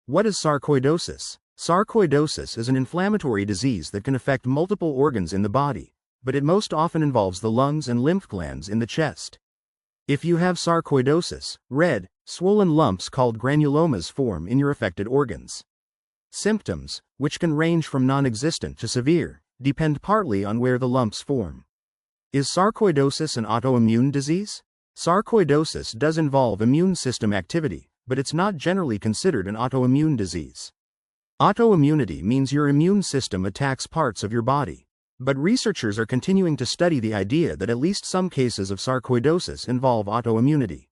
What is sarcoidosis? Sarcoidosis is an inflammatory disease that can affect multiple organs in the body, but it most often involves the lungs and lymph glands in the chest. If you have sarcoidosis, red, swollen lumps called granulomas form in your affected organs. Symptoms, which can range from non-existent to severe, depend partly on where the lumps form. Is sarcoidosis an autoimmune disease? Sarcoidosis does involve immune system activity, but it's not generally considered an autoimmune disease. Autoimmunity means your immune system attacks parts of your body, but researchers are continuing to study the idea that at least some cases of sarcoidosis involve autoimmunity.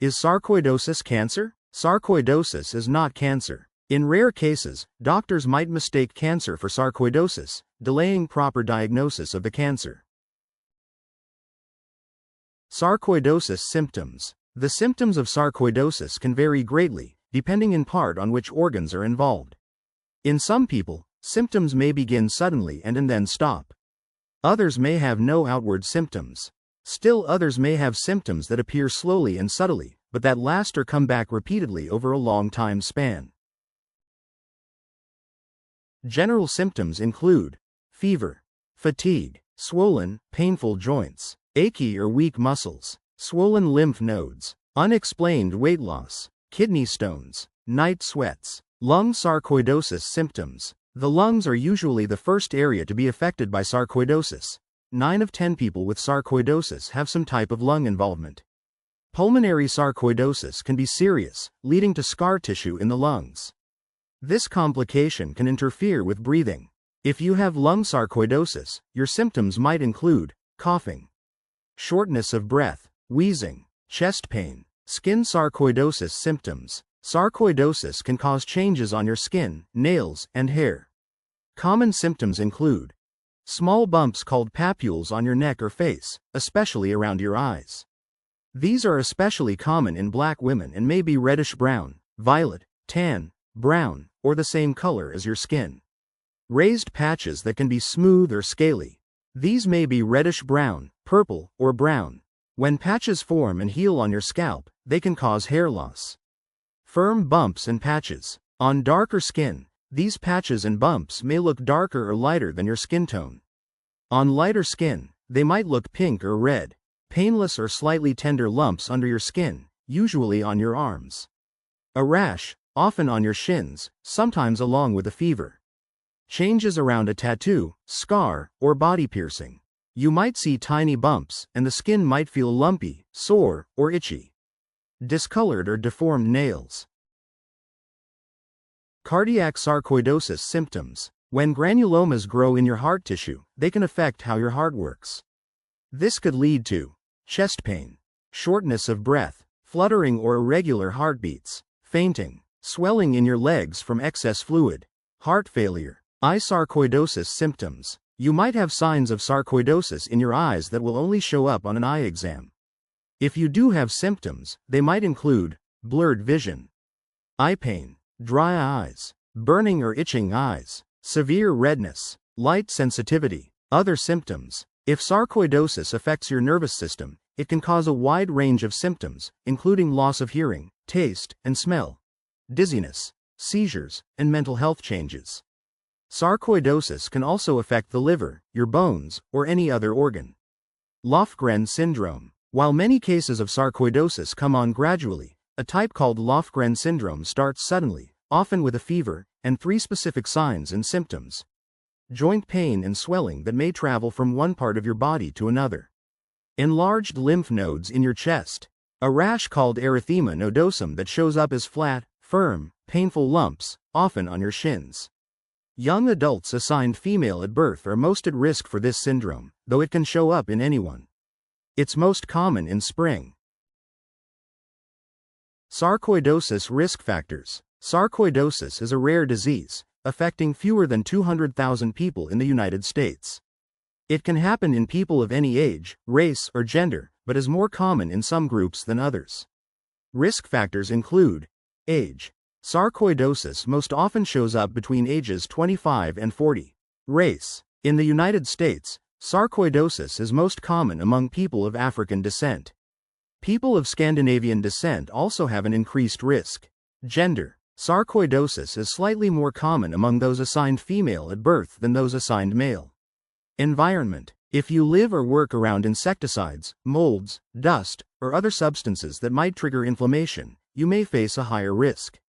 Is sarcoidosis cancer? Sarcoidosis is not cancer. In rare cases, doctors might mistake cancer for sarcoidosis, delaying proper diagnosis of the cancer. Sarcoidosis symptoms. The symptoms of sarcoidosis can vary greatly, depending in part on which organs are involved. In some people, symptoms may begin suddenly and then stop. Others may have no outward symptoms. Still others may have symptoms that appear slowly and subtly, but that last or come back repeatedly over a long time span. General symptoms include fever, fatigue, swollen, painful joints, achy or weak muscles, swollen lymph nodes, unexplained weight loss, kidney stones, night sweats. Lung sarcoidosis symptoms. The lungs are usually the first area to be affected by sarcoidosis. 9 of 10 people with sarcoidosis have some type of lung involvement. Pulmonary sarcoidosis can be serious, leading to scar tissue in the lungs. This complication can interfere with breathing. If you have lung sarcoidosis, your symptoms might include coughing, shortness of breath, wheezing, chest pain. Skin sarcoidosis symptoms. Sarcoidosis can cause changes on your skin, nails, and hair. Common symptoms include small bumps called papules on your neck or face, especially around your eyes. These are especially common in black women and may be reddish-brown, violet, tan, brown, or the same color as your skin. Raised patches that can be smooth or scaly. These may be reddish-brown, purple, or brown. When patches form and heal on your scalp, they can cause hair loss. Firm bumps and patches. On darker skin, these patches and bumps may look darker or lighter than your skin tone. On lighter skin, they might look pink or red. Painless or slightly tender lumps under your skin, usually on your arms. A rash, often on your shins, sometimes along with a fever. Changes around a tattoo, scar, or body piercing. You might see tiny bumps, and the skin might feel lumpy, sore, or itchy. Discolored or deformed nails. Cardiac sarcoidosis symptoms. When granulomas grow in your heart tissue, they can affect how your heart works. This could lead to chest pain, shortness of breath, fluttering or irregular heartbeats, fainting, swelling in your legs from excess fluid, heart failure. Eye sarcoidosis symptoms. You might have signs of sarcoidosis in your eyes that will only show up on an eye exam. If you do have symptoms, they might include blurred vision, eye pain, dry eyes, burning or itching eyes, severe redness, light sensitivity. Other symptoms. If sarcoidosis affects your nervous system, it can cause a wide range of symptoms, including loss of hearing, taste, and smell, dizziness, seizures, and mental health changes. Sarcoidosis can also affect the liver, your bones, or any other organ. Lofgren syndrome. While many cases of sarcoidosis come on gradually, a type called Lofgren syndrome starts suddenly, often with a fever, and 3 specific signs and symptoms. Joint pain and swelling that may travel from one part of your body to another. Enlarged lymph nodes in your chest. A rash called erythema nodosum that shows up as flat, firm, painful lumps, often on your shins. Young adults assigned female at birth are most at risk for this syndrome, though it can show up in anyone. It's most common in spring. Sarcoidosis risk factors. Sarcoidosis is a rare disease, affecting fewer than 200,000 people in the United States. It can happen in people of any age, race, or gender, but is more common in some groups than others. Risk factors include age. Sarcoidosis most often shows up between ages 25 and 40. Race. In the United States, sarcoidosis is most common among people of African descent. People of Scandinavian descent also have an increased risk. Gender. Sarcoidosis is slightly more common among those assigned female at birth than those assigned male. Environment. If you live or work around insecticides, molds, dust, or other substances that might trigger inflammation, you may face a higher risk.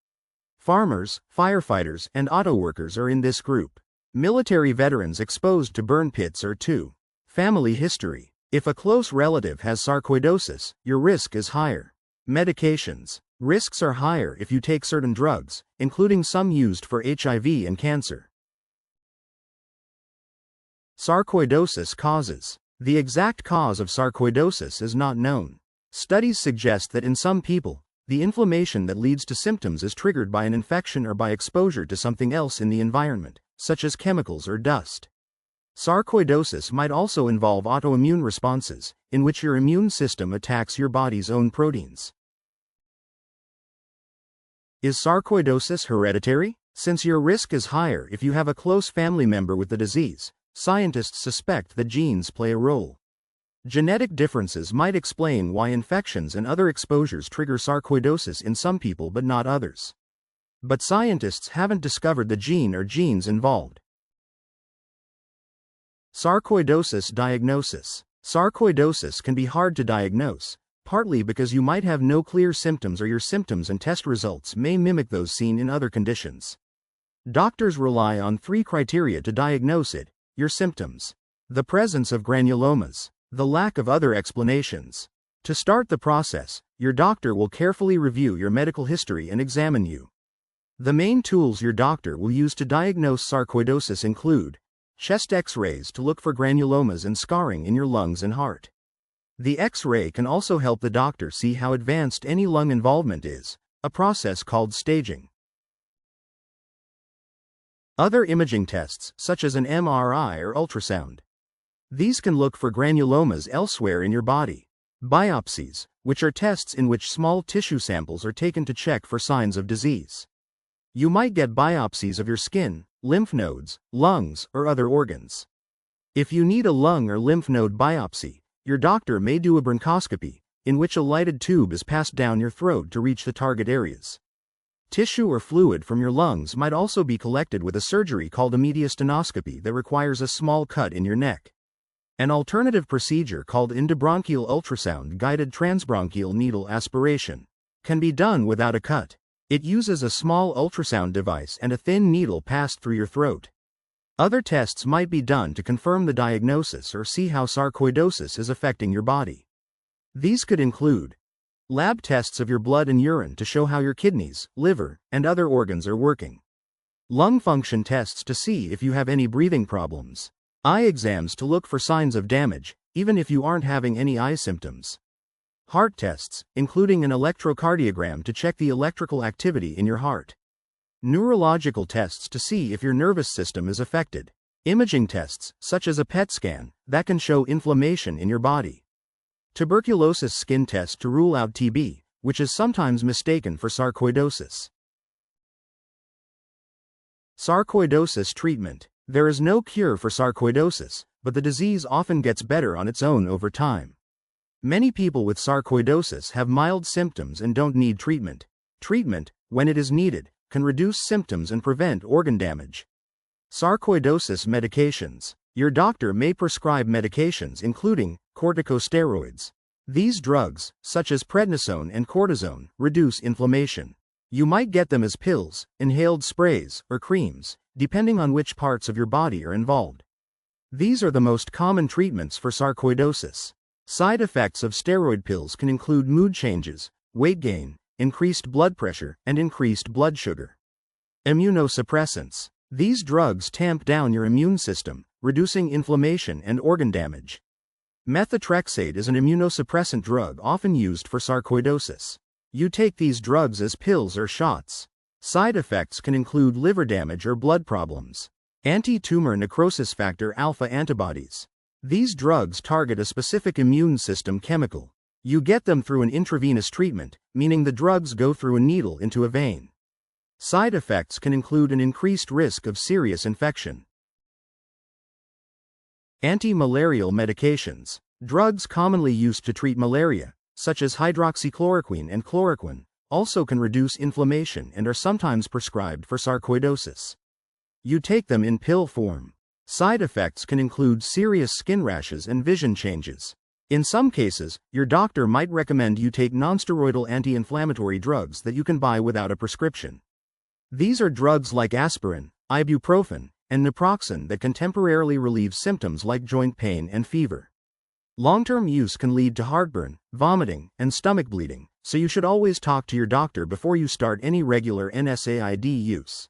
Farmers, firefighters, and auto workers are in this group. Military veterans exposed to burn pits are too. Family history. If a close relative has sarcoidosis, your risk is higher. Medications. Risks are higher if you take certain drugs, including some used for HIV and cancer. Sarcoidosis causes. The exact cause of sarcoidosis is not known. Studies suggest that in some people, the inflammation that leads to symptoms is triggered by an infection or by exposure to something else in the environment, such as chemicals or dust. Sarcoidosis might also involve autoimmune responses, in which your immune system attacks your body's own proteins. Is sarcoidosis hereditary? Since your risk is higher if you have a close family member with the disease, scientists suspect that genes play a role. Genetic differences might explain why infections and other exposures trigger sarcoidosis in some people but not others. But scientists haven't discovered the gene or genes involved. Sarcoidosis diagnosis. Sarcoidosis can be hard to diagnose, partly because you might have no clear symptoms or your symptoms and test results may mimic those seen in other conditions. Doctors rely on 3 criteria to diagnose it: your symptoms, the presence of granulomas, the lack of other explanations. To start the process, your doctor will carefully review your medical history and examine you. The main tools your doctor will use to diagnose sarcoidosis include chest X-rays to look for granulomas and scarring in your lungs and heart. The X-ray can also help the doctor see how advanced any lung involvement is, a process called staging. Other imaging tests, such as an MRI or ultrasound. These can look for granulomas elsewhere in your body. Biopsies, which are tests in which small tissue samples are taken to check for signs of disease. You might get biopsies of your skin, lymph nodes, lungs, or other organs. If you need a lung or lymph node biopsy, your doctor may do a bronchoscopy, in which a lighted tube is passed down your throat to reach the target areas. Tissue or fluid from your lungs might also be collected with a surgery called a mediastinoscopy that requires a small cut in your neck. An alternative procedure called endobronchial ultrasound-guided transbronchial needle aspiration can be done without a cut. It uses a small ultrasound device and a thin needle passed through your throat. Other tests might be done to confirm the diagnosis or see how sarcoidosis is affecting your body. These could include lab tests of your blood and urine to show how your kidneys, liver, and other organs are working. Lung function tests to see if you have any breathing problems. Eye exams to look for signs of damage, even if you aren't having any eye symptoms. Heart tests, including an electrocardiogram to check the electrical activity in your heart. Neurological tests to see if your nervous system is affected. Imaging tests, such as a PET scan, that can show inflammation in your body. Tuberculosis skin test to rule out TB, which is sometimes mistaken for sarcoidosis. Sarcoidosis treatment. There is no cure for sarcoidosis, but the disease often gets better on its own over time. Many people with sarcoidosis have mild symptoms and don't need treatment. Treatment, when it is needed, can reduce symptoms and prevent organ damage. Sarcoidosis medications. Your doctor may prescribe medications including corticosteroids. These drugs, such as prednisone and cortisone, reduce inflammation. You might get them as pills, inhaled sprays, or creams, depending on which parts of your body are involved. These are the most common treatments for sarcoidosis. Side effects of steroid pills can include mood changes, weight gain, increased blood pressure, and increased blood sugar. Immunosuppressants. These drugs tamp down your immune system, reducing inflammation and organ damage. Methotrexate is an immunosuppressant drug often used for sarcoidosis. You take these drugs as pills or shots. Side effects can include liver damage or blood problems. Anti-tumor necrosis factor alpha antibodies. These drugs target a specific immune system chemical. You get them through an intravenous treatment, meaning the drugs go through a needle into a vein. Side effects can include an increased risk of serious infection. Anti-malarial medications. Drugs commonly used to treat malaria, such as hydroxychloroquine and chloroquine, also can reduce inflammation and are sometimes prescribed for sarcoidosis. You take them in pill form. Side effects can include serious skin rashes and vision changes. In some cases, your doctor might recommend you take nonsteroidal anti-inflammatory drugs that you can buy without a prescription. These are drugs like aspirin, ibuprofen, and naproxen that can temporarily relieve symptoms like joint pain and fever. Long-term use can lead to heartburn, vomiting, and stomach bleeding, so you should always talk to your doctor before you start any regular NSAID use.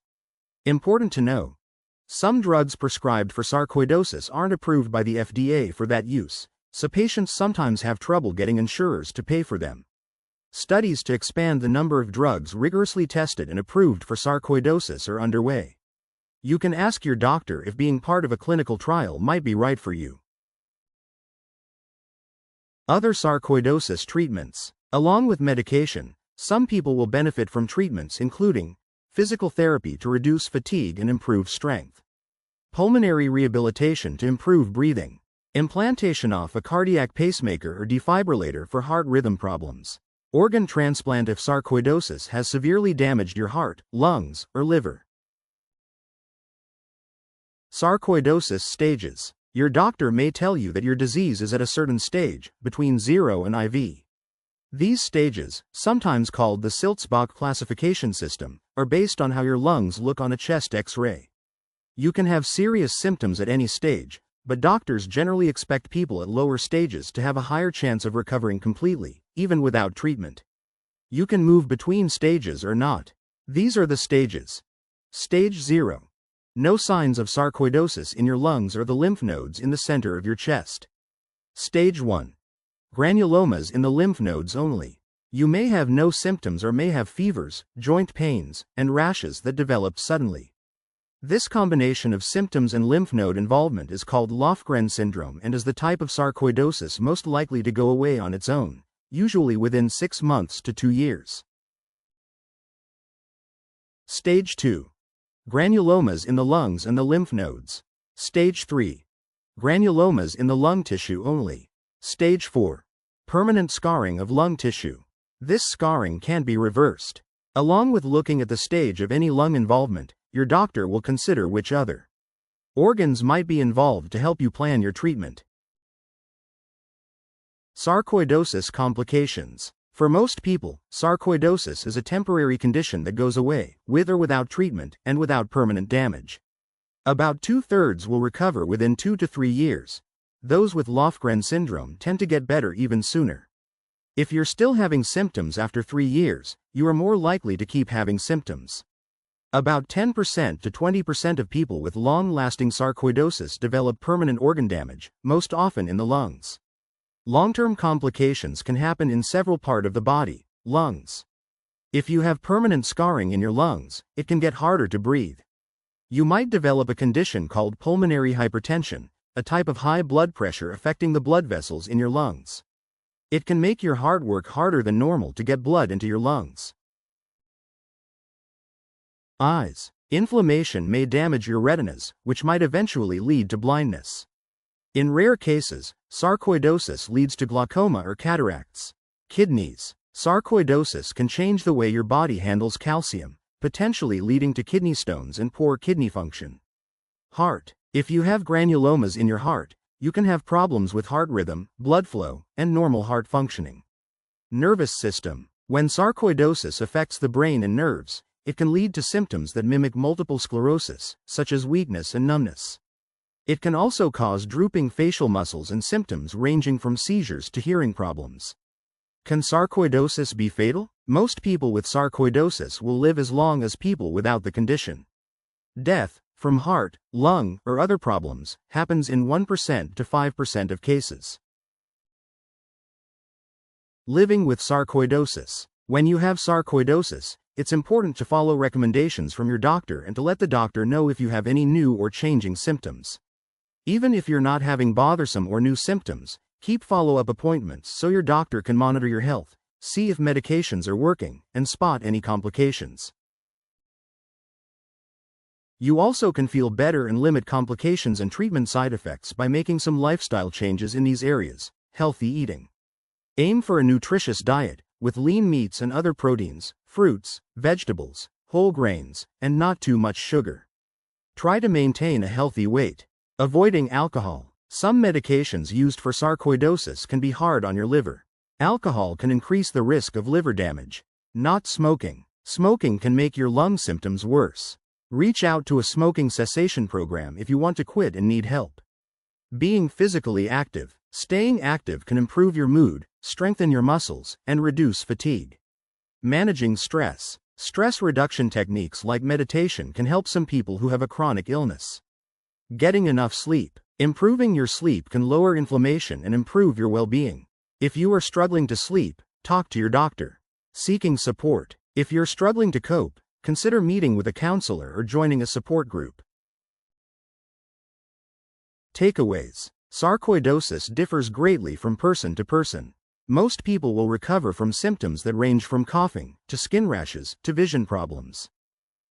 Important to know: some drugs prescribed for sarcoidosis aren't approved by the FDA for that use, so patients sometimes have trouble getting insurers to pay for them. Studies to expand the number of drugs rigorously tested and approved for sarcoidosis are underway. You can ask your doctor if being part of a clinical trial might be right for you. Other sarcoidosis treatments. Along with medication, some people will benefit from treatments including physical therapy to reduce fatigue and improve strength, pulmonary rehabilitation to improve breathing, implantation of a cardiac pacemaker or defibrillator for heart rhythm problems, organ transplant if sarcoidosis has severely damaged your heart, lungs, or liver. Sarcoidosis stages. Your doctor may tell you that your disease is at a certain stage, between 0 and IV. These stages, sometimes called the Siltzbach classification system, are based on how your lungs look on a chest X-ray. You can have serious symptoms at any stage, but doctors generally expect people at lower stages to have a higher chance of recovering completely, even without treatment. You can move between stages or not. These are the stages. Stage 0. No signs of sarcoidosis in your lungs or the lymph nodes in the center of your chest. Stage 1. Granulomas in the lymph nodes only. You may have no symptoms or may have fevers, joint pains, and rashes that developed suddenly. This combination of symptoms and lymph node involvement is called Lofgren syndrome and is the type of sarcoidosis most likely to go away on its own, usually within 6 months to 2 years. Stage 2. Granulomas in the lungs and the lymph nodes. Stage 3. Granulomas in the lung tissue only. Stage 4. Permanent scarring of lung tissue. This scarring can be reversed. Along with looking at the stage of any lung involvement, your doctor will consider which other organs might be involved to help you plan your treatment. Sarcoidosis complications. For most people, sarcoidosis is a temporary condition that goes away, with or without treatment, and without permanent damage. About 2/3 will recover within 2 to 3 years. Those with Lofgren syndrome tend to get better even sooner. If you're still having symptoms after 3 years, you are more likely to keep having symptoms. About 10% to 20% of people with long-lasting sarcoidosis develop permanent organ damage, most often in the lungs. Long-term complications can happen in several parts of the body, lungs. If you have permanent scarring in your lungs, it can get harder to breathe. You might develop a condition called pulmonary hypertension, a type of high blood pressure affecting the blood vessels in your lungs. It can make your heart work harder than normal to get blood into your lungs. Eyes. Inflammation may damage your retinas, which might eventually lead to blindness. In rare cases, sarcoidosis leads to glaucoma or cataracts. Kidneys. Sarcoidosis can change the way your body handles calcium, potentially leading to kidney stones and poor kidney function. Heart. If you have granulomas in your heart, you can have problems with heart rhythm, blood flow, and normal heart functioning. Nervous system. When sarcoidosis affects the brain and nerves, it can lead to symptoms that mimic multiple sclerosis, such as weakness and numbness. It can also cause drooping facial muscles and symptoms ranging from seizures to hearing problems. Can sarcoidosis be fatal? Most people with sarcoidosis will live as long as people without the condition. Death from heart, lung, or other problems happens in 1% to 5% of cases. Living with sarcoidosis. When you have sarcoidosis, it's important to follow recommendations from your doctor and to let the doctor know if you have any new or changing symptoms. Even if you're not having bothersome or new symptoms, keep follow-up appointments so your doctor can monitor your health, see if medications are working, and spot any complications. You also can feel better and limit complications and treatment side effects by making some lifestyle changes in these areas. Healthy eating. Aim for a nutritious diet, with lean meats and other proteins, fruits, vegetables, whole grains, and not too much sugar. Try to maintain a healthy weight. Avoiding alcohol. Some medications used for sarcoidosis can be hard on your liver. Alcohol can increase the risk of liver damage. Not smoking. Smoking can make your lung symptoms worse. Reach out to a smoking cessation program if you want to quit and need help. Being physically active. Staying active can improve your mood, strengthen your muscles, and reduce fatigue. Managing stress. Stress reduction techniques like meditation can help some people who have a chronic illness. Getting enough sleep. Improving your sleep can lower inflammation and improve your well-being. If you are struggling to sleep, talk to your doctor. Seeking support. If you're struggling to cope, consider meeting with a counselor or joining a support group. Takeaways. Sarcoidosis differs greatly from person to person. Most people will recover from symptoms that range from coughing, to skin rashes, to vision problems.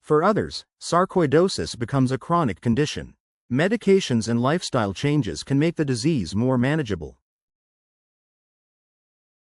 For others, sarcoidosis becomes a chronic condition. Medications and lifestyle changes can make the disease more manageable.